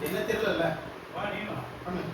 என்ன தெரியல வா நீ வா பண்ணு.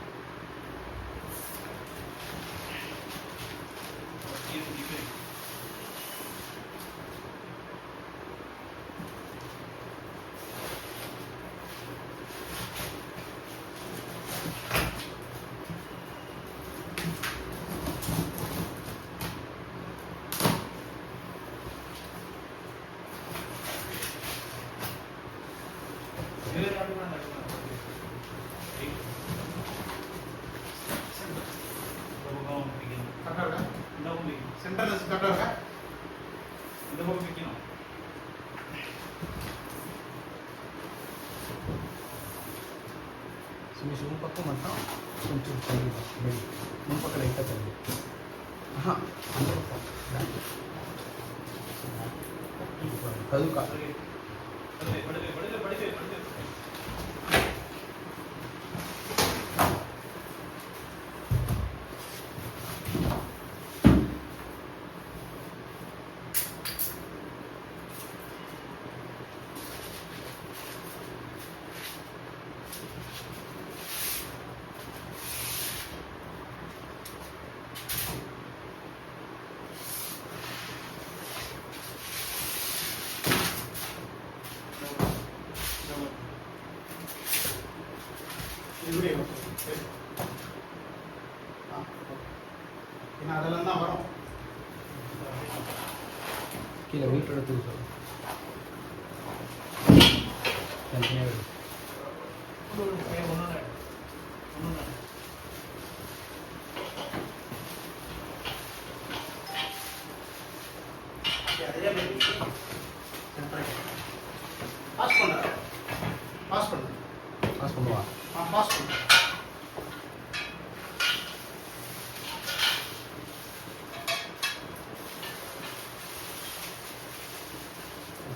சென்டர்ல கரெக்டா இருக்கா? இந்த பக்கம் வைக்கணும். சும்மா பக்கம் மட்டும் கொஞ்சம் தள்ளி முன் பக்கம் லைட்டாக தள்ளி அந்த பக்கம் கதுக்கா ஏன்னா அதெல்லாம் தான் வரும். கீழே வெயிட்டோட தூக்கு சொல்லும் தனியாக பாஸ் பண்ண பாஸ் பண்ணு பாஸ் பண்ணுவா பாஸ் பண்ணு.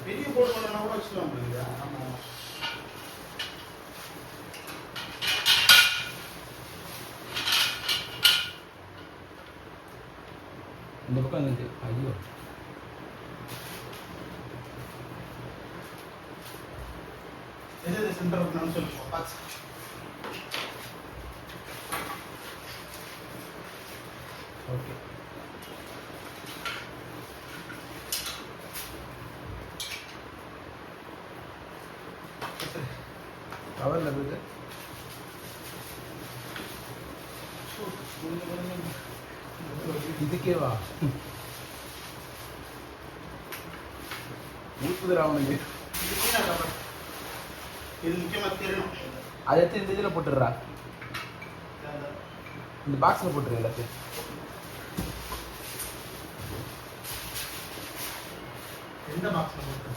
பெரிய போர்டு பண்ணா கூட வச்சுக்கலாம் இல்லையா? ஆமாம். இந்த பக்கம் இருக்கு. ஐயோ எது சென்டர் இருக்கணும்னு சொல்லுவோம். பாஸ் ஓகே கவரில் இருக்குது. இதுக்கே வா ஊத்துதுரா அவனுக்கு. இது முக்கியமாக தெரியணும். அதை எடுத்து இந்த இதில் போட்டுடுறா. இந்த பாக்ஸில் போட்டுரு எல்லாத்தையும். எந்த பாக்ஸில் போட்டு?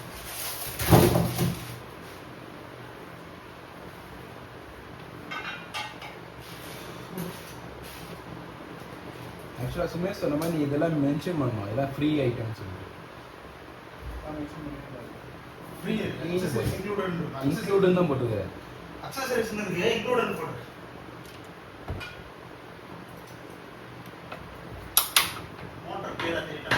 ஆக்சுவலாக சுமேஷ் சொன்ன மாதிரி நீ இதெல்லாம் மென்ஷன் பண்ணணும். இதெல்லாம் ஃப்ரீ ஐட்டம்ஸ். ஃப்ரீ இன்க்ளூடுன்னு தான் போட்டுக்கிறேன். அக்சசரிஸ் இன்க்ளூடட் போட்டு. மோட்டர் பேரா தெரியல.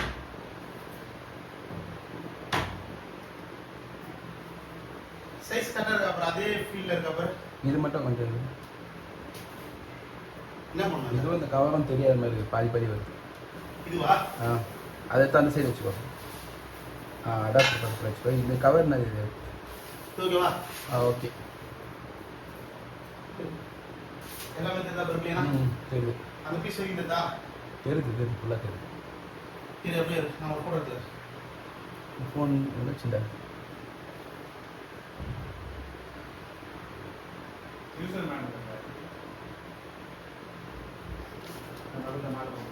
சைஸ் கரெக்டாக இருக்கா? அப்புறம் அதே ஃபீல்டில் இருக்கா? அப்புறம் இது மட்டும் கொஞ்சம் இருக்கு. என்ன பண்ணலாம்? இதுவும் இந்த கவரும் தெரியாத மாதிரி இருக்குது. பாதி பாதி வருது. இதுவா? அதை எடுத்து அந்த சைடு வச்சுக்கோ. அடாப்டர் பக்கத்தில் வச்சுக்கோ. இந்த கவர் என்ன இது? ஓகேவா? ஓகே. எல்லாமே தெரியுதா? பரப்பியா? தெரியுது. அந்த பீஸ் வரைக்கும் தெரியுதா? தெரியுது ஃபுல்லாக தெரியுது. இது அப்படியே இருக்கு. நான் ஒரு ஃபோட்டோ எடுத்து ஃபோன் வச்சுட்டா. யூசர் மேனுவல் நடுவில் மாடு.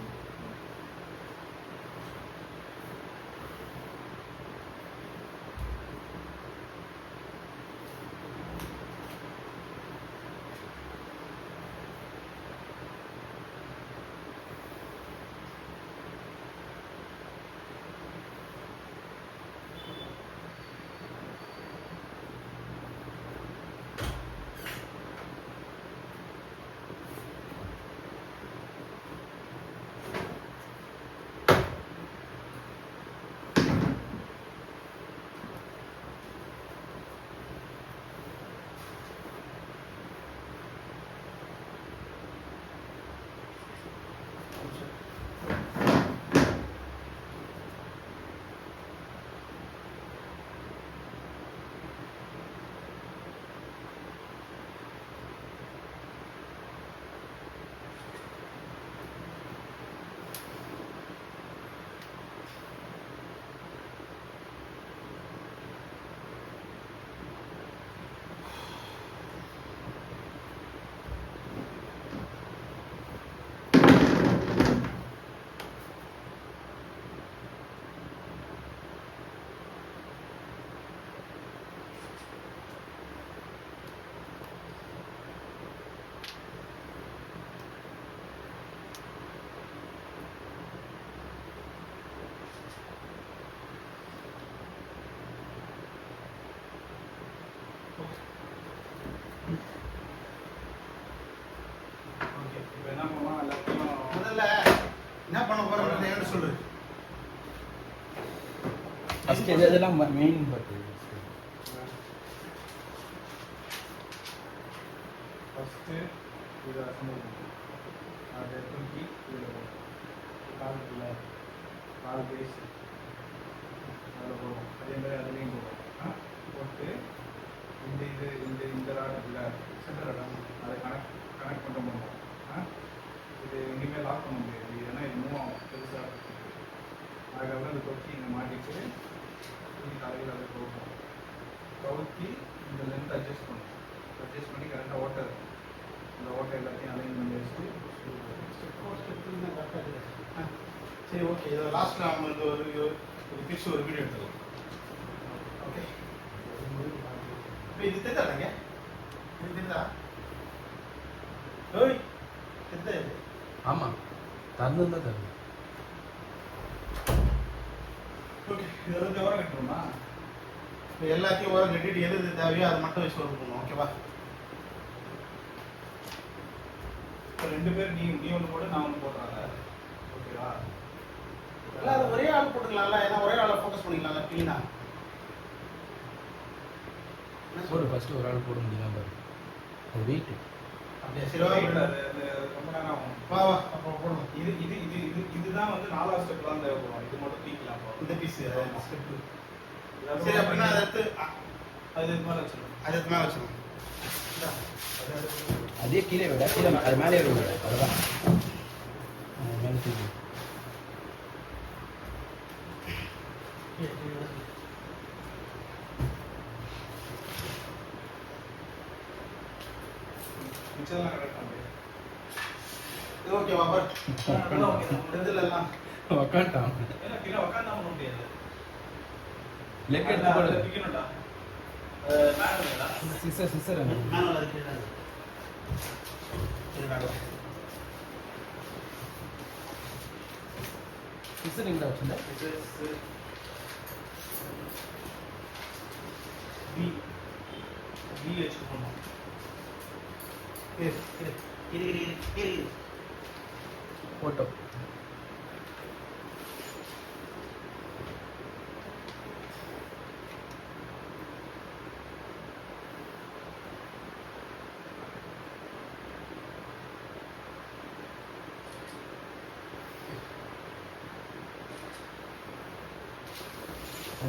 ஃபஸ்ட் இதெல்லாம் மெயின் பட்டு ஃபஸ்ட்டு இதை அசம்பிள் பண்ணும். அதை தூக்கி இதில் போடும். காலுக்குள்ள கால் பேஸ் அதில் போடுவோம். அதே மாதிரி அதுலேயும் போடுவோம். போட்டு இந்த ராட் இருக்குல்ல சென்டர் இடம் அதை கனெக்ட் பண்ண முடியும். இது எங்கேயுமே லாக் பண்ண முடியாது, ஏன்னா இது மூவ் ஆகும் பெருசாக. அதுக்கப்புறம் இந்த தொட்டி இங்கே மாட்டிட்டு தூக்கி தலையில் அதை கவுப்போம். கவுத்தி இந்த லென்த் அட்ஜஸ்ட் பண்ணும். அட்ஜஸ்ட் பண்ணி கரெக்டாக ஓட்டை இருக்கும். இந்த ஓட்டை எல்லாத்தையும் அலைன் பண்ணி வச்சுட்டு சரி ஓகே, இதை லாஸ்ட்டில் நம்ம இந்த ஒரு ஃபிக்ஸ் ஒரு வீடியோ எடுத்துக்கலாம். ஓகே, இப்போ இது தெரிந்தாங்க, இது தெரிந்தா ஓய் தெரிந்தா இது ஆமாம் தந்து தான் தருது. ஓகே, இதில் இருந்து ஓரம் கட்டுறோமா? இப்போ எல்லாத்தையும் ஓரம் கட்டிட்டு எது எது தேவையோ அதை மட்டும் வச்சு ஒர்க் பண்ணுவோம். ஓகேவா? இப்போ 2 பேர் நீ ஒன்று போட்டு நான் ஒன்று போடுறாங்க. ஓகேவா? இல்லை, அது ஒரே ஆள் போட்டுக்கலாம்ல, ஏன்னா ஒரே ஆளை ஃபோக்கஸ் பண்ணிக்கலாம்ல க்ளீனாக. போடு ஃபஸ்ட்டு ஒரு ஆள் போட முடியலாம் பாரு, அது வெயிட்டு. அப்படியே சிலவாக அது ரொம்ப நேரம் ஆகும். வா வா அப்போ போடணும். இதுதான் வந்து 4வது ஸ்டெப் தான் தேவைப்படும். இது மட்டும் தூக்கிக்கலாம் இப்போ. இந்த பீஸ் ஸ்டெப்பு. சரி, சரி, அப்படின்னா அதை எடுத்து அது இது மேலே வச்சிடணும். அதை எடுத்து மேலே வச்சிடணும். அதே கீழே விட கீழே அது மேலே விட அதுதான் மேலே தூக்கி. மிச்சதெல்லாம் கரெக்ட் பண்ணு. இது ஓகேவா பார்? அதெல்லாம் ஓகே தான். இதில் எல்லாம் உக்காண்டான் ஏன்னா கீழே உட்காந்தா பண்ண முடியாது. லெக் எடுத்து போடு. தூக்கணும்டா. மேனுவலா? சிஸ்டர் மேனுவல் அதுக்கு கீழே இது நடுவோம். சிஸ்டர் எங்கே வச்சுருந்தா பி வச்சு போடணும். போட்டோ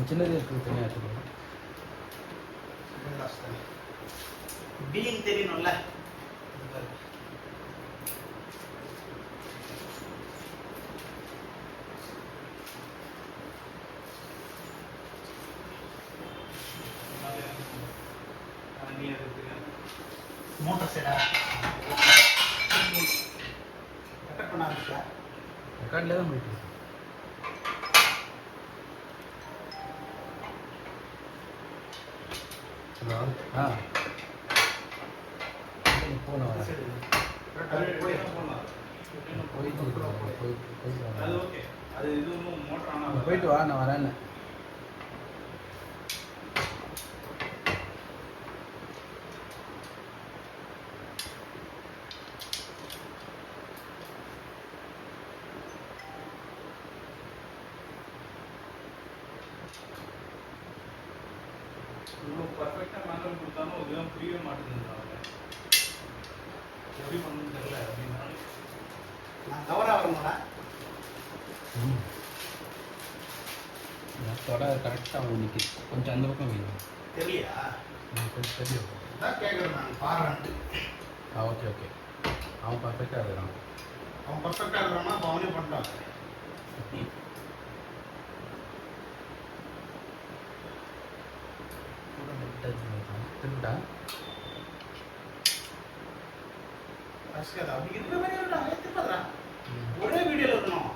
சின்னது இருக்குது தனியாக வச்சுக்கணும். பீயிங் தெரியணும்ல. நீ எடுத்துக்க. மோட்டர் சைடா கட் பண்ண ஆரம்பிச்சா? ரெக்கார்டில் தான் போயிட்டு ஹலோ. போன வரேன் அது ஓகே. அது இதுவும் மோட்டர் ஆனால் போயிட்டு வா, நான் வரேன்னு. இவ்வளோ பர்ஃபெக்டாக மேனுவல் கொடுத்தாலும் இதுதான் புரியவே மாட்டேங்குது. எப்படி பண்ணணும்னு தெரியல அப்படின்னா நான் கவராக வரணும்டா. தொட கரெக்டாக இன்னைக்கு கொஞ்சம் அந்த பக்கம் வேணும். தெரியலையா? கொஞ்சம் தெரியும். அதான் கேட்குறேன் நான் பாடுறேன்ட்டு. ஓகே ஓகே, அவன் பர்ஃபெக்டாக இருக்கிறான். அவன் பர்ஃபெக்டாக இருக்கிறான்னா அப்போ அவனே பண்ணிட்டான். திருட்டா அப்படி இருக்கிற மாதிரி திருப்பாதா ஒரே வீடியோவில் இருக்கணும்.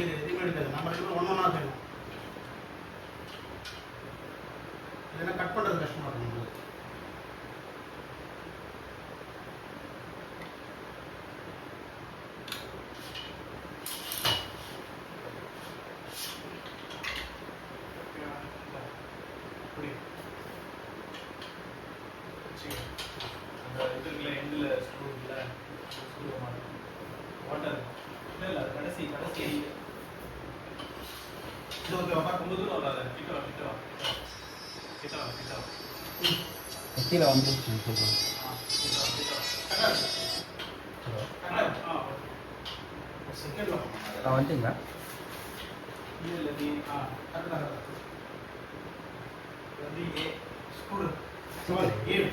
எதுவுமே எடுக்காது. நம்ம 2 பேரும் ஒன்றா செய்யணும். இல்லைன்னா கட் பண்ணுறது கஷ்டமாக இருக்கும் நம்மளுக்கு. அப்படி அந்த இது இருக்குல்ல எண்டில் ஸ்க்ரூ இல்லை ஸ்க்ரூ மாட்டோம் வாட்டர் இல்லை அது கடைசி இது ஓகேவா? ரொம்ப தூரம் வராது கிட்ட வா கீழே வந்துருச்சு சொல்கிறேன். செகண்டில் வந்துட்டீங்களா? இல்லை நீ கரெக்டாக வந்து ஏ ஸ்கூல் சரி. ஏழு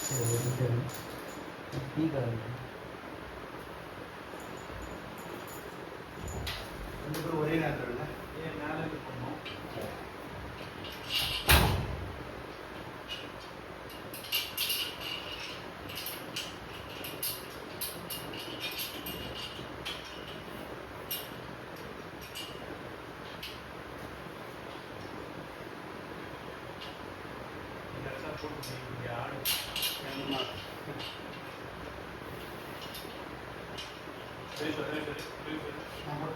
சரி ஒரு நிமிஷம் டீ கலந்து 2 பேரும் ஒரே நேரத்தில் இல்லை. ஏ மேலே இருந்து போடணும் போட்டு ஆடு சரி நம்ம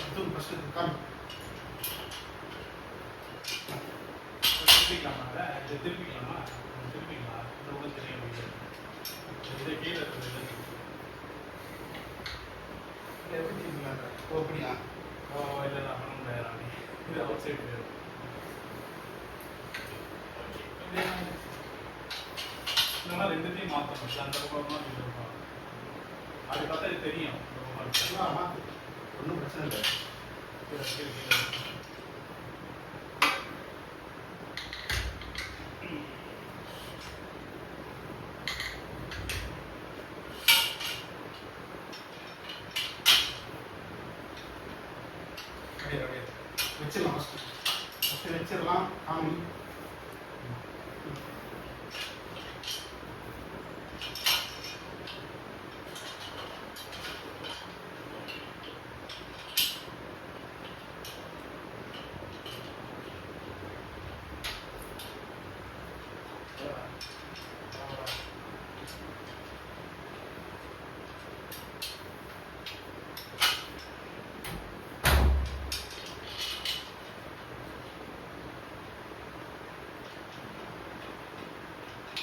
itu pasti kan திருப்பிக்கலாமா இதை திருப்பிக்கலாமா திருப்பிக்கலாம் இந்த கூட தெரியும் இதை கீழே இருக்குது எப்படி தெரியுங்களா? ஓ அப்படியா? ஓ இல்லை நான் பண்ண முடியாது இது அவுட் சைடு இந்த மாதிரி ரெண்டுத்தையும் மாற்றணும் அந்த பக்கமாக இது இருக்கும் அது பார்த்தா இது தெரியும் மாற்று, ஒன்றும் பிரச்சனை இல்லை. வச்சிடலாம் ஃபஸ்ட்டு வச்சிடலாம். காமி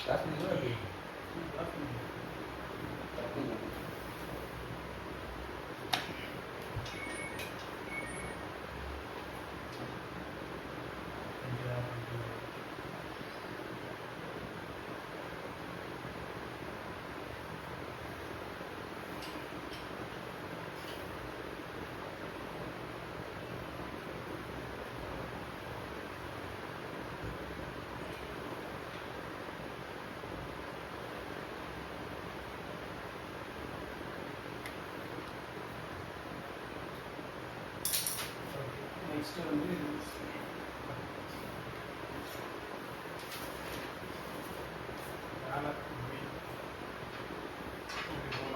காசு எப்படி? நெக்ஸ்ட் வந்து வேலை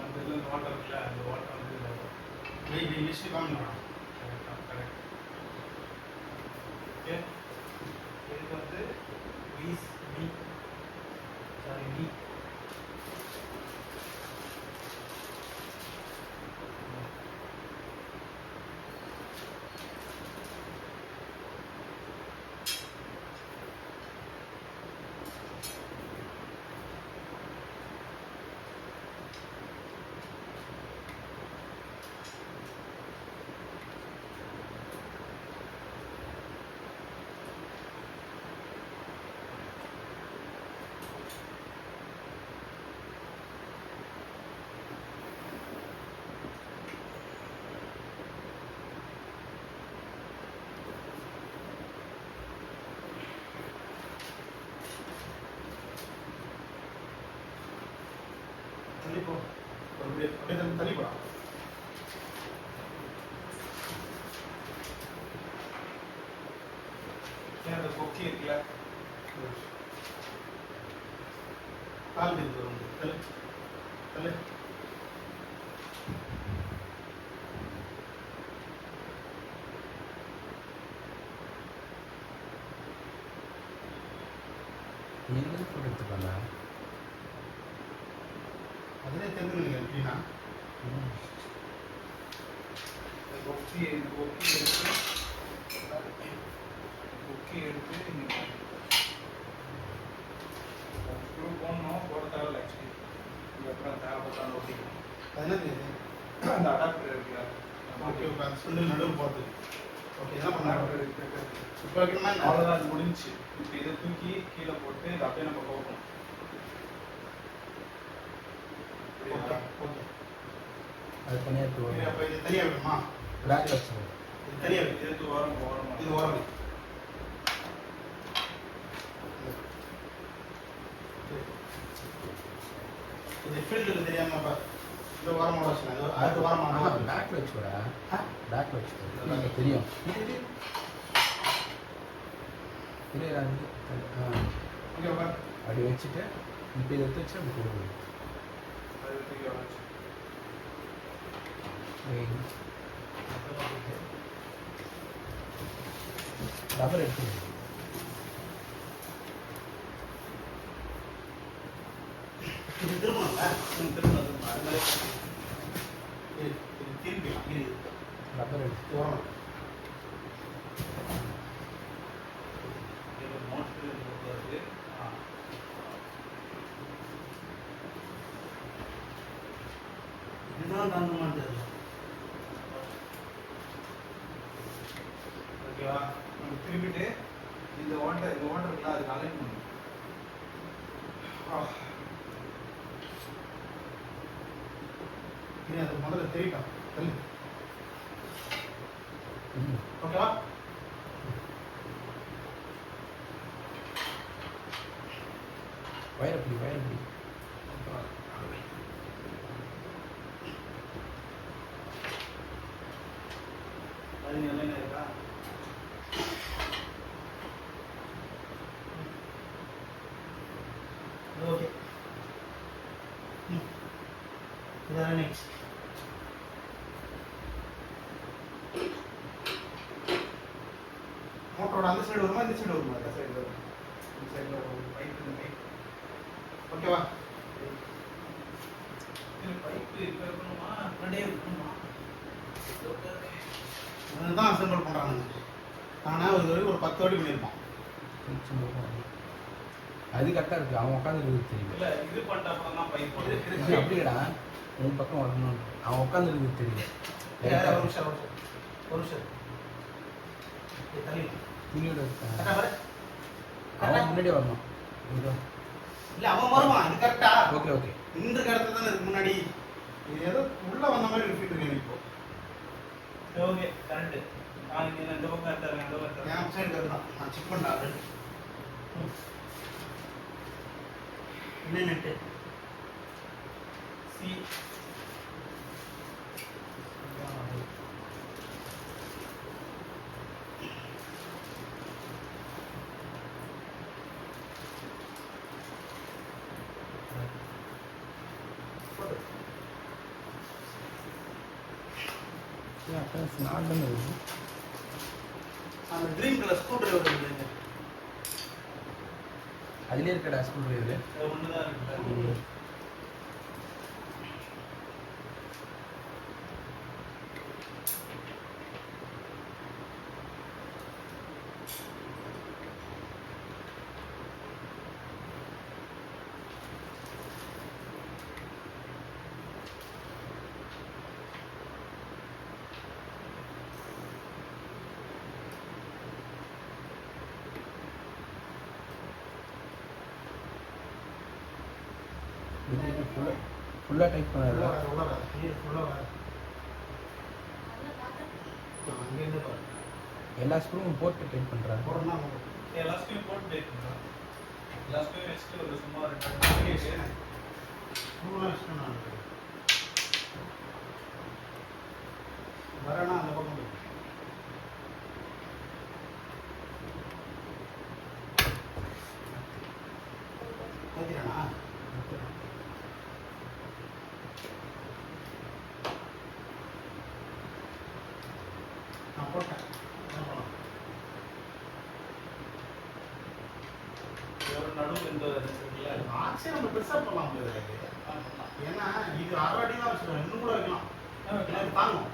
அந்த வாட்டர் இருக்குல்ல அந்த வாட்டர் வந்து லிஸ்ட்டு காமிக்கலாம். கரெக்ட் ஓகே இதுக்கு வந்து வீஸ் வி சாரி வி தள்ளிப்போ, அப்படியே தள்ளி போடா. கொக்கி இருக்குல்ல, கால் இருக்கு வந்து தள்ளு தள்ளு. நீங்களே போட்டு எடுத்துக்கோங்க. அதிலே தெரிஞ்சுக்கணும் எப்படின்னா கொக்கி எடுத்து நீங்கள் ஸ்க்ரூ போடணும், போட தேவையில்ல ஆக்சுவலி. இதுக்கப்புறம் தேவைப்பட்டாலும் ஓட்டிக்கணும். அது என்ன தெரியுது? அந்த அடாப்டர் இருக்குல்ல, ஓகே ஓகே, அந்த சுண்டல் நடுவில் போகிறது. ஓகே, என்ன பண்ணலாம் அடாப்டர் இருக்கு. இப்போ வைக்கணுமா? அவ்வளோதான், அது முடிஞ்சுச்சு. இப்போ இதை தூக்கி கீழே போட்டு இதை அப்படியே நம்ம போகணும். Okay okay. அது தனியாக எடுத்து சரி, வரும். அப்போ இது தனியாக வைக்கணுமா? பேக்கில் வச்சுருவோம். இது தனியாக வைக்கணும். எடுத்து ஓரம் இது ஓரம். இது ஃபீல்டுக்கு தெரியாமல் இந்த ஓரமாக வச்சுக்கணும். அடுத்த ஓரமாக பேக்கில் வச்சுக்கூடா. பேக்கில் வச்சுக்கோ. எனக்கு தெரியும். புரியுதா? ஓகேவா? அப்படி வச்சுட்டு இப்போ இதை எடுத்து வச்சு அப்படி கொடுக்கணும். அது தூக்கி வச்சு ரப்பர் எடுத்து இது திரும்பணும்ல? திரும்பணும். அதனால இது திரும்பிக்கலாம். இது ரப்பர் எடுத்து ஓரம். மோட்டர் போடுறது. இதுதான் தாங்க மாட்டேது. ஓகேவா? நம்ம திரும்பிட்டு இந்த ஓட்டர் இருக்குல்ல, அதுக்கு அலைன் பண்ணணும். இது அது முதல்ல தெரிவிட்டோம். தள்ளு. ம். ஓகேவா? வயரப்படி அது என்ன இருக்கா? ஓகே. இதான் நெக்ஸ்ட். மோட்டரோட அந்த சைடு வருமா இந்த சைடு வருமா? இந்த சைடில் வரும். இந்த சைடில் ஒரு பைப், இந்த பைப். ஓகேவா? இது பைப்பு இப்போ இருக்கணுமா, முன்னாடியே இருக்கணுமா? அதுதான் அசம்பிள் பண்ணுறாங்க. ஆனால் இது வரைக்கும் ஒரு 10 வாட்டி பண்ணியிருப்பான். அது கரெக்டாக இருக்குது. அவன் உட்காந்து இருக்குது தெரியும். இல்லை, இது பண்ணிட்ட அப்புறம் தான் பைப் போடுது. இது அப்படிடா உன் பக்கம் வரணும். அவன் உட்காந்து இருக்குது தெரியும். ஒரு நிமிஷம். இது தள்ளி. துணியோட இருக்கா? கரெக்டா பாரு. அவன் முன்னாடி வரணும். இதோ. இல்ல அவன் வருவான். இது கரெக்டா? Okay okay. இந்த இடத்துல தானே இருக்கு முன்னாடி. இது ஏதோ உள்ள வந்த மாதிரி ரிப்பீட் இருக்கு இப்போ. Okay, correct. நாளைக்கு இந்த பக்கம் எடுத்தாங்க, இந்த பக்கம் என் சைடு கரெக்ட். நான் செக் பண்ணாரு. என்ன நெட்டு? சி. நாலுன்னு வருது. அந்த கிரீன் கலர் ஸ்க்ரூ டிரைவர் இருக்கு. அதுலேயே இருக்கடா ஸ்க்ரூ டிரைவர். அது ஒன்று தான் இருக்குல்ல. ஃபுல்லாக டைப் பண்ணல. எல்லா ஸ்க்ரூவும் போட்டு டைப் பண்ணுறேன். எல்லாத்தையும் போட்டு டைப் பண்ணுறேன். எல்லாத்தையும் வச்சுட்டு ஒரு சும்மா வரேன்னா அந்த பக்கம் போய் நடுவில் இந்த இருக்குல்ல ஆக்சிஜன் நம்ம பெருசாக பண்ணலாம் முடியாது இது. பண்ணலாம் ஏன்னா இது 6 அடி தான் வச்சுருக்கோம், இன்னும் கூட வைக்கலாம். எனக்கு தாங்கும்.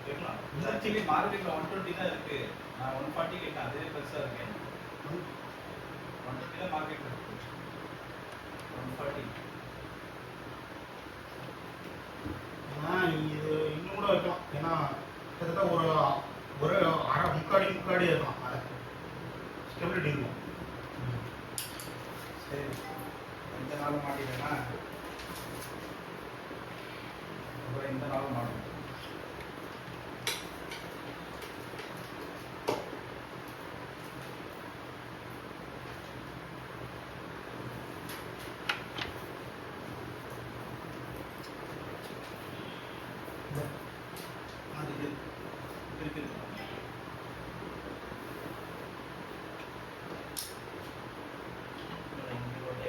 கேட்கலாம் இது ஆக்சுவலி மார்க்கெட்டில் 120 தான் இருக்கு. நான் 140 கேட்டேன், அதே பெருசாக இருக்கேன். 120 தான் மார்க்கெட்டில் இருக்கு. 140 ஏன்னா இது இன்னும் கூட வைக்கலாம். ஏன்னா கிட்டத்தட்ட ஒரு அரை முக்காடி இருக்கலாம். அதை ஸ்டெபிலிட்டி இருக்கும். சரி, இந்த நாள் மாட்டிட்டேன்னா அப்புறம் இந்த நாள் மாட்டோம். அது இது. இருக்குது. இங்கே ஒரு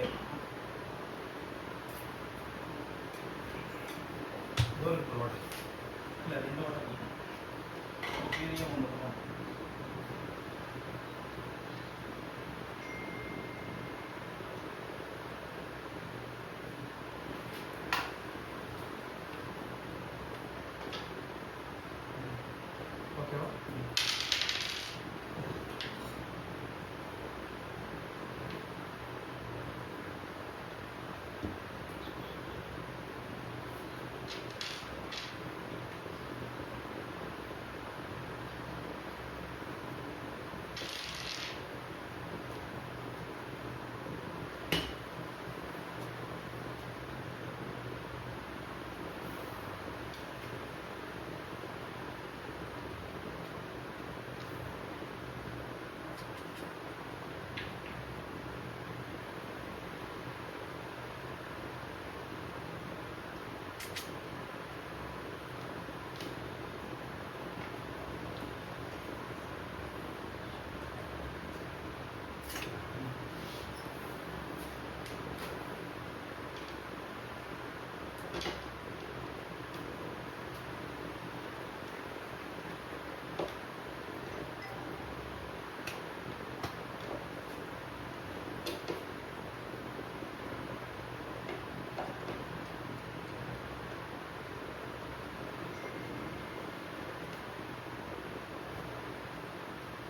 தூரத்தில் ஓடு. இல்லை 2 ஓட்டம் பெரிய ஒன்று இருக்கும். ஓகேவா?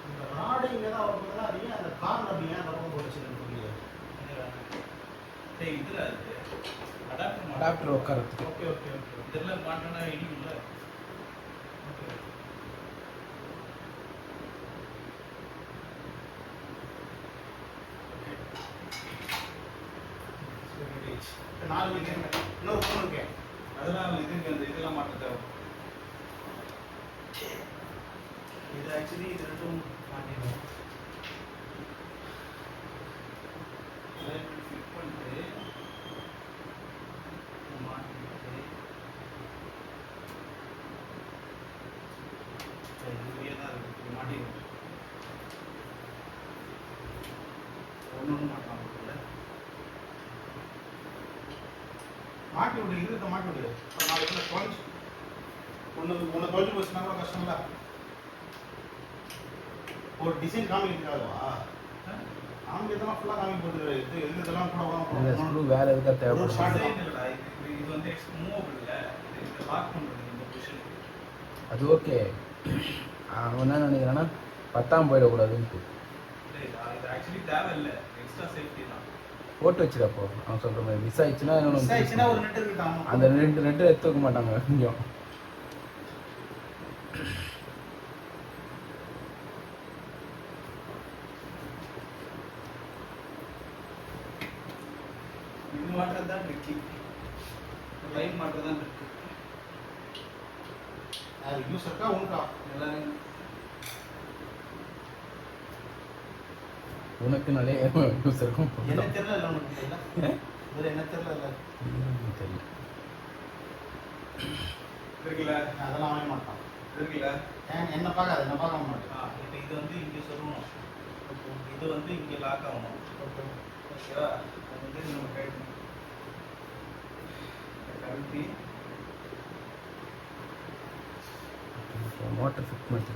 இந்த ராடு இங்கே தான் வரப்போகுதுன்னா அது ஏன் அந்த கார்னர் அப்படி ஏன் அந்த பக்கம் போட்டுச்சுன்னு புரியல. சரி, இதில் இருக்கு அடாப்டர் அடாப்டர் உட்காரத்துக்கு. ஓகே ஓகே ஓகே இதெல்லாம் மாட்டினா இடிக்கும்ல. ஓகே. சரி, 4 இருக்கு. இன்னொரு 3 இருக்கு. அதெல்லாம் இதுக்கு அந்த இதெல்லாம் மாட்ட தேவை. இது ஆக்சுவலி இது ரெண்டும் மாட்டிடும். அதை இப்படி ஃபிட் பண்ணிட்டு மாட்டிட்டு இதுவே தான் இருக்கு. இப்படி மாட்டிடும். ஒன்று மாட்டான் இல்லை. மாட்டி விடு, இருக்க மாட்டி விடு. அப்புறம் நாளைக்கு தொலைஞ்சு ஒன்று தொலைஞ்சு போச்சுன்னா கூட கஷ்டம்ல. ஒரு டிசைன் காமிக்கிறதுக்காகவா? காமிக்கிறதெல்லாம் ஃபுல்லாக காமிக்க போகுது. இது இதெல்லாம் கூட இந்த வரும். ஸ்க்ரூ வேற எதுக்காக தேவைப்படும்? டிசைன் இல்லைடா, இது வந்து மூவபிள் இல்லை. இது லாக் பண்ணுறது இந்த பொசிஷனுக்கு. அது ஓகே. அவன் என்ன நினைக்கிறான்னா 10ஆம் போயிடக்கூடாதுன்ட்டு இது ஆக்சுவலி தேவையில்லை, எக்ஸ்ட்ரா சேஃப்டி தான். போட்டு வச்சிருப்போ. அவன் சொல்கிற மாதிரி மிஸ் ஆயிடுச்சுன்னா மிஸ் ஆயிடுச்சுன்னா ஒரு நெட் இருக்கட்டும். அந்த 2 நெட்டு எடுத்து வைக்க மாட்டாங்க கொஞ்சம். இது மாட்டுறது தான் ட்ரிக்கி. லைன் மாட்டுறது தான் ட்ரிக்கி. அது யூஸ் இருக்கா உனக்கா? எல்லாரும் உனக்கு நிறைய யூஸ் இருக்கும். என்ன தெரியல இல்லை உனக்கு தெரியல. வேறு என்ன தெரியல இல்லை. தெரியல. இருக்குல்ல, அதெல்லாம் வாங்க மாட்டான். இருக்குல்ல. என்ன பார்க்காது, என்ன பார்க்க மாட்டேன். இப்போ இது வந்து இங்கே சொல்லணும், இது வந்து இங்கே லாக் ஆகணும். ஓகேவா? அது வந்து நம்ம கழட்டி மோட்டர் ஃபிட் பண்ணிட்டு.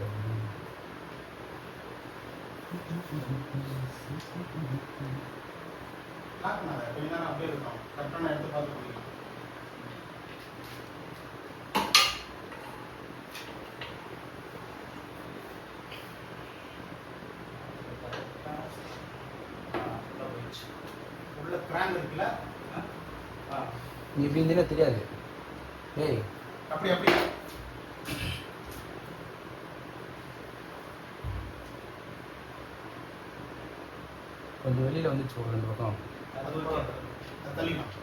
லாக் பண்ணாத கொஞ்ச நேரம் அப்படியே இருக்கும் கரெக்டாக நான் எடுத்து பார்த்து பண்ணிக்கலாம் உள்ள கிராங்க் இருக்குல்ல நீ இப்படி இருந்தீங்கன்னா தெரியாது. ஏய் அப்படி அப்படி கொஞ்சம் வெளியில் வந்துச்சு ஒரு 2 பக்கம். அது தள்ளிடும்.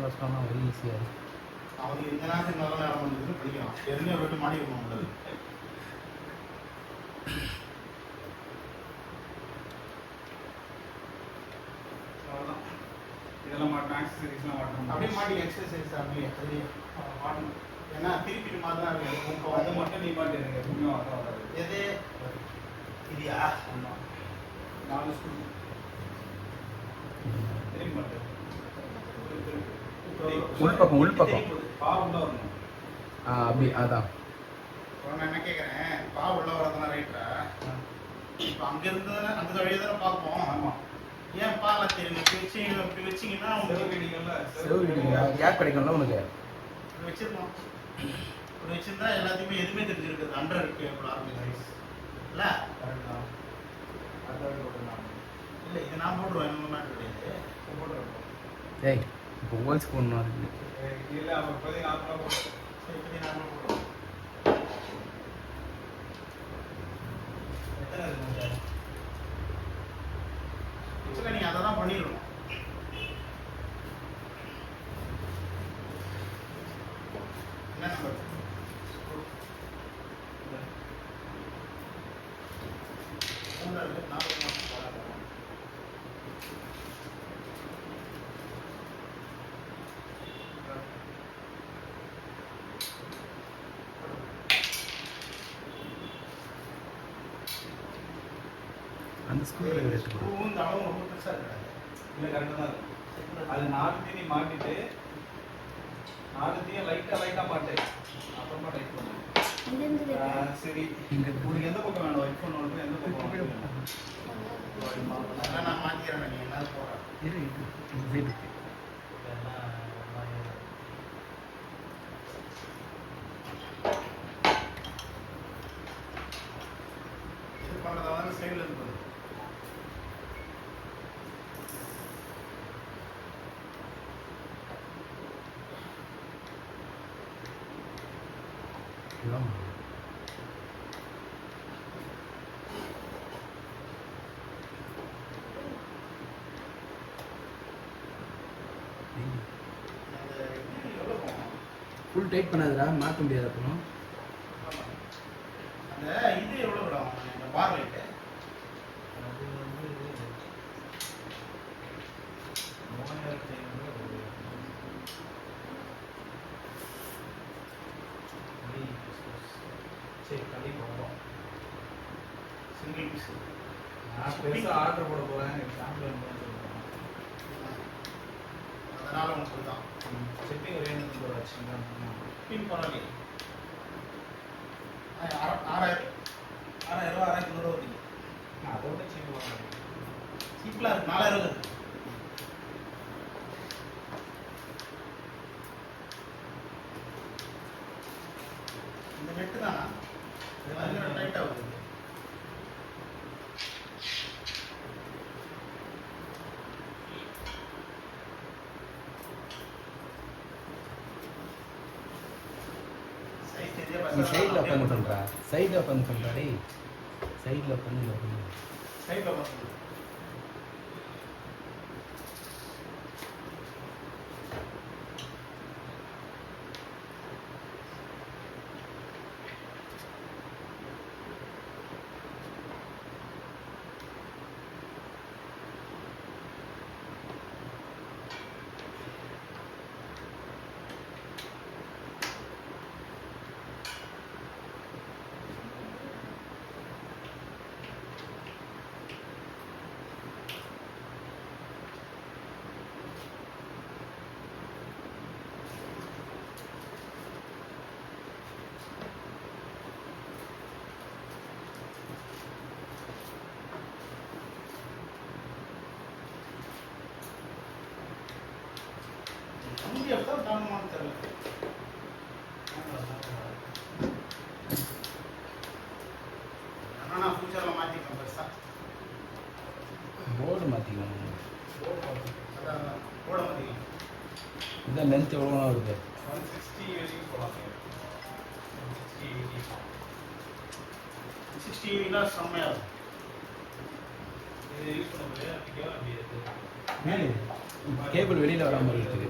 கஷ்டம்னா வெரி ஈஸியாக இருக்குது. அவனுக்கு இந்த நேரத்துக்கு நல்ல நேரம் வந்ததுன்னு படிக்கலாம். எதுவுமே விட்டு மாடி இருக்கணும் உள்ளது. அவ்வளோதான். இதெல்லாம் மாட்டணும், ஆக்சசரிஸ்லாம் மாட்டணும். அப்படியே மாட்டி எக்ஸசைஸ் அப்படியே அதுலேயே மாட்டணும். ஏன்னா திருப்பிட்டு மாதிரி தான் இருக்கு. இப்போ அதை மட்டும் நீ மாட்டு எனக்கு எப்பவுமே வராது. எது இல்லையா? ஆமாம். 4 ஸ்கூல் திரும்பி மாட்டேன். உள்பக்கம் உள்பக்கம். பா உள்ள வரணும். அப்படி அதான். நான் என்ன கேட்குறேன், பா உள்ள வரதுனா ரைட்டா? இப்போ அங்கேருந்து அந்த வழியை தானே பார்ப்போம். ஆமாம். ஏன் பால தெரியும் இப்படி வச்சிங்கன்னா கேப் கிடைக்கும்ல உனக்கு. இப்படி வச்சிருக்கோம். இப்படி வச்சிருந்தா எல்லாத்தையுமே எதுவுமே தெரிஞ்சிருக்குது. அண்டர் இருக்கு இப்போ ஆர்கனைஸ் இல்லை கரெக்ட் தான். அடுத்த வழி போட்டுக்கலாம். இல்லை இது நான் போட்டுருவேன். என்ன மேட்ரு கிடையாது. போட்டுருக்கோம். ஏய் இப்போ ஹோல்ஸ் போடணும் அதுக்கு. இல்லை அவன் இப்போதைக்கு நார்மலாக போட்டு சரி இப்படி நார்மலாக போட்டுருவோம். எத்தனை இருக்கு சார்? ஆக்சுவலாக நீங்கள் அதை தான் பண்ணிடணும். என்ன நம்பர்? மூணாவது 4 மாதம் போராட்டம். அந்த ஸ்கூலில் எடுத்துக்கோ. ஸ்க்ரூவும் இந்த அளவும் ரொம்ப பெருசாக இருக்காது. இல்லை கரெக்டாக தான் இருக்கும். அது 4 நீ மாட்டிட்டு 4 லைட்டாக மாட்டு. அப்புறமா டைட் பண்ணு. சரி உனக்கு எந்த பக்கம் வேணும்? ஒர்க் பண்ண உடனே எந்த பக்கம் வேணும்? அதெல்லாம் நான் மாற்றிக்கிறேன். நீ என்ன போகிறேன் இரு இது இந்த சைடு இருக்கு. இது பண்ணுறதா சைடில் இருக்குது. இதான். அந்த இது எவ்வளோ போகும்? ஃபுல் டைட் பண்ணாதடா, மாற்ற முடியாது அப்புறம். அந்த இது எவ்வளோ விடும்? இந்த பார் லைட்டு அது வந்து 3500 சரி கல்வி போகிறோம். Single piece. நான் பெருசாக ஆர்டர் போட போகிறேன். எக்ஸாம்பிள் சொல்லுவேன். அதனால உங்களுக்கு தான் ஷிப்பிங் ஒரே நம்பர் வச்சுங்களா? பின் பரவாயில்லையே. 6000 6100 வருது. அதோட சீப்பாக சீப்பிளாக இருக்கு. 4000 வருது. இந்த நெட்டு தானா? பயங்கர டைட்டாக வருது. சைஸ் தெரியா நீ சைடில் உட்காந்து பண்ணுறா, சைடில் உட்காந்து பண்ணுறா. டேய் சைடில் உட்காந்து சைடில் உட்காந்து ஆனால் ஃபியூச்சரில் மாற்றிக்கலாம் பெருசாக. போர்டு மாற்றிக்கணும். அதான் போட மாற்றிக்கலாம். இதான் லென்த் எவ்வளோ வருது? 160 வரைக்கும் போகலாம். 60 யூனிட்னா செம்மையாக இருக்கும். இது யூஸ் பண்ண முடியாது. அப்படியே அப்படியே மேலே கேபிள் வெளியில் வர மாதிரி இருக்குது.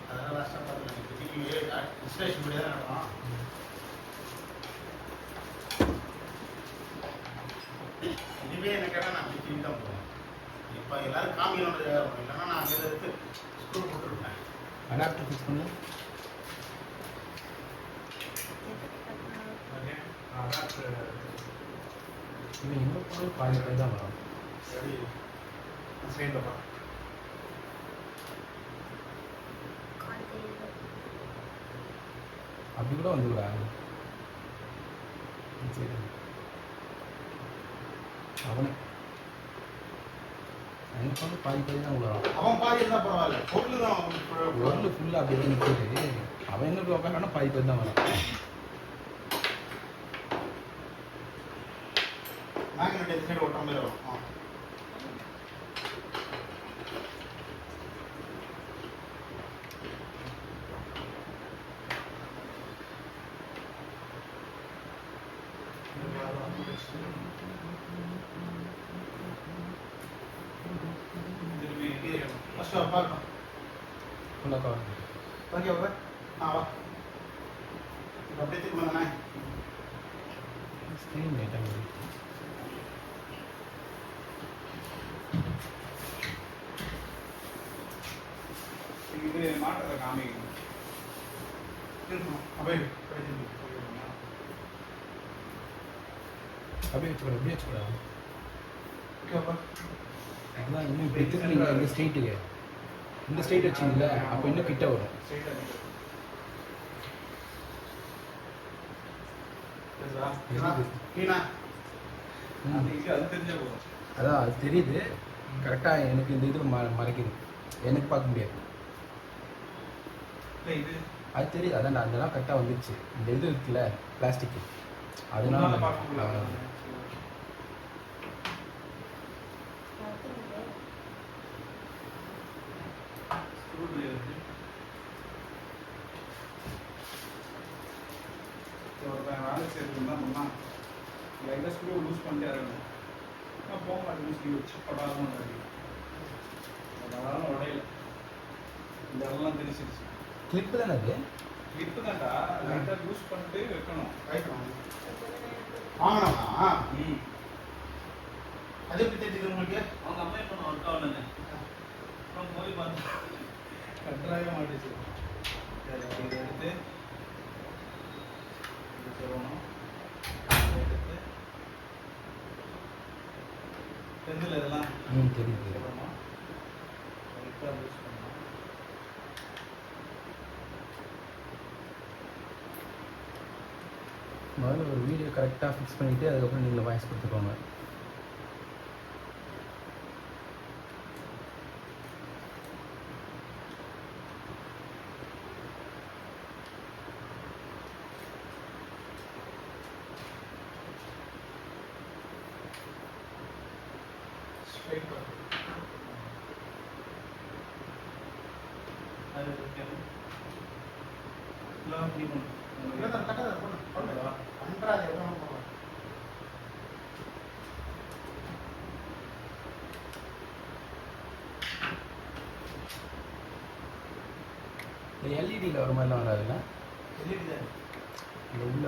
அதெல்லாம் லாஸ்ட்டாக பார்த்துக்கலாம். இப்போ டிவி இன்ஸ்டலேஷன் பண்ணி தான் நடக்கும். இதுவே என்ன கேட்டால் நான் டிவி தான் போவேன். இப்போ எல்லாரும் காமியோட இல்லைன்னா நான் அங்கே எடுத்து ஸ்க்ரூ போட்டுருப்பேன். அடாப்டர் ஃபிக்ஸ் பண்ணு. இவன் எங்கே போனாலும் பாதி பேர் தான் வரும். சரி சைடில் பா. அப்படி கூட வந்துக்கூடா. சரி அவனே அங்கே போனால் பாதி பேர் தான் விடுறான். அவன் பாதி இருந்தால் பரவாயில்ல. பொருள் தான் ஒன்று ஃபுல்லாக அப்படியே நிற்கிது. அவன் எங்கே போய் உட்காரானா பாதி பேர் தான் வரான். மேக்னெட் இந்த சைடு ஒட்டுற மாதிரி வரும். ஃபஸ்ட்டு பார்க்கலாம். ஃபுல்லாக கவர். Okay okay. வா அப்படியே திரும்ப தானே. ஸ்க்ரீன் லைட்டாக வருது. இது மாற்றத்தை காமிக்கணும். இருக்கணும் அப்படியே அப்படியே வச்சுக்கூட அப்படியே வச்சுக்கூடா. ஓகேப்பா. அதுதான் இன்னும் இப்போ எடுத்துக்கிறீங்க இந்த ஸ்ட்ரெயிட்டுக்கு. இந்த ஸ்ட்ரெயிட் வச்சிங்களா அப்போ இன்னும் கிட்ட வரும். கீழா அது தெரிஞ்சா போதும். அதான் அது தெரியுது. கரெக்டாக எனக்கு இந்த இது மறைக்குது. எனக்கு பார்க்க முடியாது. இது அது தெரியுது. அதான் அதெல்லாம் கரெக்டாக வந்துடுச்சு. இந்த இது இருக்குல்ல பிளாஸ்டிக்கு அதனால பார்க்க முடியல. வேலை செய்யறது என்ன பண்ணா லைட்டாக ஸ்க்ரூ லூஸ் பண்ணிட்டே இருக்கணும். நான் போக மாட்டேன். ஸ்க்ரூ வச்சு படாமல் அதனால உடையில இதெல்லாம் தெரிச்சிருச்சு. கிளிப்பு தானே அது? கிளிப்பு தான்டா. லைட்டாக லூஸ் பண்ணிட்டு வைக்கணும். வாங்கணுமா? ம். அது எப்படி தெரிஞ்சது உங்களுக்கு? அவங்க அம்மா பண்ண ஒர்க் ஆகலங்க. அப்புறம் போய் பார்த்து கட்டாய மாட்டுச்சு. இதை எடுத்து இது சொல்லணும். எடுத்து தெரிஞ்சல இதெல்லாம் தெரியுது. சொல்லணும். லைட்டாக லூஸ் பண்ணணும். முதல்ல ஒரு வீடியோ கரெக்டாக ஃபிக்ஸ் பண்ணிவிட்டு அதுக்கப்புறம் நீங்கள் வாய்ஸ் கொடுத்துக்கோங்க. ஸ்ட்ரைட் பண்ணு. அது வைக்கணும். எல்லாம் இப்படி பண்ணணும். இல்லை தான் கட்டாத பண்ணு. பண்ணுவா பண்ணுறாது எவ்வளோ பண்ணுவா. இந்த எல்இடியில் வர மாதிரிலாம் வராதுல்ல? எல்இடி தான். இந்த உள்ள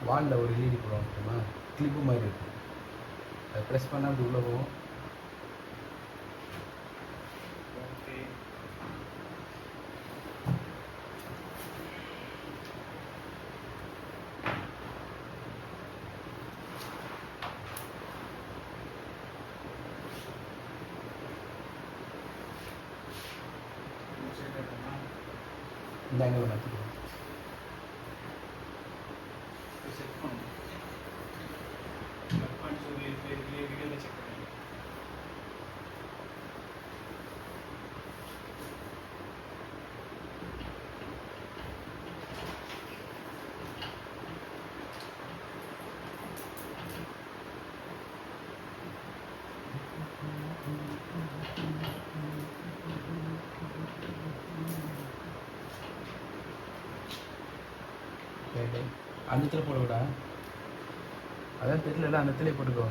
வாலில் ஒரு எல்இடி போடுவாங்க தெரியுமா? கிளிப்பு மாதிரி இருக்கும். அதை ப்ரெஸ் பண்ணால் அப்படி உள்ளே போகும். ஓகே. இந்த ஆங்கிள் மாற்றிக்கலாம். செக் பண்ணணும். கட் பண்ணி சொல்லி வீடியோவில் செக் பண்ணி அந்த இடத்துல போடக்கூடா. அதான் தெரியல, அந்த இடத்துல போட்டுக்கோ.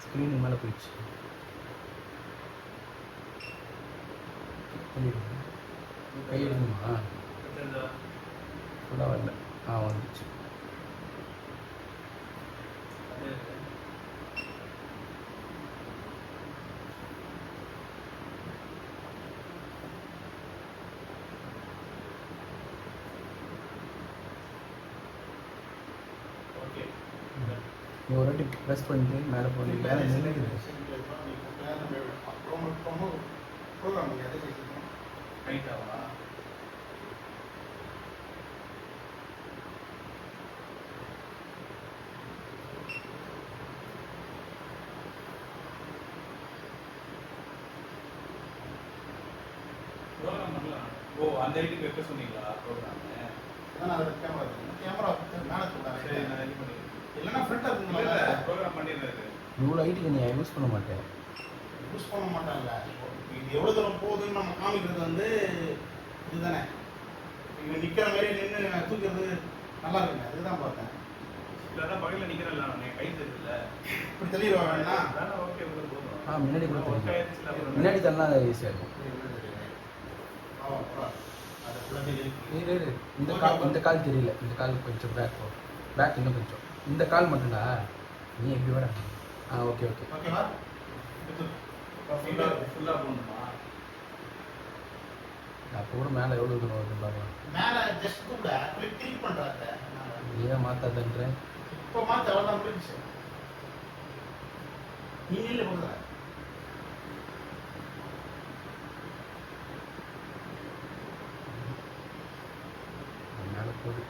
ஸ்க்ரீனுக்கு மேலே போயிடுச்சு. கை எடுக்கணுமா? ஃபுல்லாக வரல. வந்துச்சு. நீ ஒரு வாட்டி ப்ரெஸ் பண்ணிட்டு மேலே போனி மேலே நின்றுக்குது. ஓ அந்த ஐடிக்கு வைக்க சொன்னீங்களா ப்ரோக்ராம்? கேமரா மேலே சரி நான் ரெடி பண்ணிடுறேன். இல்லைன்னா ஃப்ரண்ட்டாக இருக்குங்களா? ப்ரோக்ராம் பண்ணிடுறாரு. இவ்வளோ ஐட்டுக்கு நீ யூஸ் பண்ண மாட்டேன். யூஸ் பண்ண மாட்டாங்கல்ல. இது எவ்வளோ தூரம் போகுதுன்னு நம்ம காமிக்கிறது வந்து இதுதானே. இவன் நிற்கிற மாதிரி நின்று தூக்கிறது நல்லா இருக்குங்க. அதுதான் பார்த்தேன். இல்லைன்னா பக்கத்தில் நிற்கிறேன்ல நான் கை தெரியுதுல்ல. இப்படி தெளிவா வேணா அதான் ஓகே போதும். முன்னாடி கூட தெரியும். முன்னாடி தள்ளா ஈஸியாக இருக்கும். இந்த கால் தெரியல. இந்த கால் கொஞ்சம் பேக் இன்னும் கொஞ்சம். இந்த கால் மட்டும்டா. நீ எப்படி வர? ஓகே ஓகே ஓகேவா? ஃபுல்லாக போடணுமா? அப்போ கூட மேலே எவ்வளோ தூரம் வருது பார்க்கலாம். மேலே ஜஸ்ட் கூட கிளிக் பண்ணுறாங்க. நீ தான் மாற்றாதன்ற. இப்போ மாற்ற எவ்வளோ தான் முடிஞ்சிச்சு. நீ இல்லை கொடுக்குற மேலே போகுது.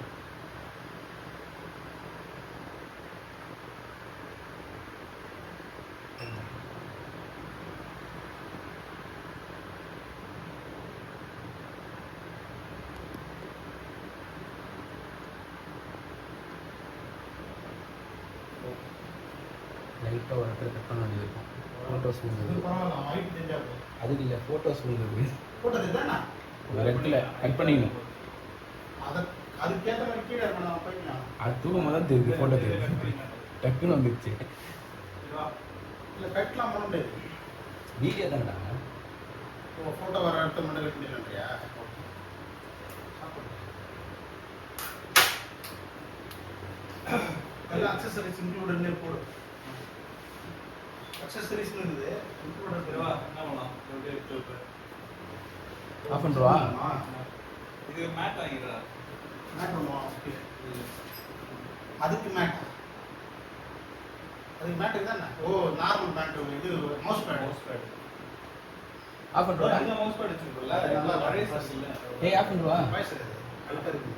லைட்டாக ஒரு இடத்துல கட் பண்ண வேண்டியது இருக்கும். ஃபோட்டோஸ் இது பரவாயில்ல. ஹைட் தெரிஞ்சா போதும். அதுக்கு இல்லை, ஃபோட்டோஸ் இருக்குது. போட்டது தானே. ஒரு இடத்துல கட் பண்ணிக்கணும். அதுக்கேற்ற மாதிரி கீழே இருக்கணும். நம்ம போய்க்கலாம். அது தூரம் தான் தெரியுது. ஃபோட்டோ தெரியுது. டக்குன்னு வந்துடுச்சு. இல்லை கட்டலாம் பண்ண முடியாது. வீடியோ தான்டா. ஃபோட்டோ வர இடத்த மட்டும் கட் பண்ணிடலாம்யா. எல்லாம் அக்சசரிஸ் இன்க்ளூடட்னே போடு. அக்சசரிஸ் இருக்குது இன்க்ளூடட். வா என்ன பண்ணலாம்? ஆஃப் பண்ணுவா? இது மேட் வாங்கிடுறா. மேட் பண்ணுவோம். ஓகே. அதுக்கு மேட். அதுக்கு மேட் தானே. ஓ நார்மல் மேட். இது மவுஸ் பேட். ஆஃப் பண்ணுவா? இந்த மவுஸ் பேட் வச்சிருக்கோம்ல. நல்லா பழைய சைஸ் இல்ல. ஏய் ஆஃப் பண்ணுவா? வாய்ஸ் அது அழுத்தா இருக்கு.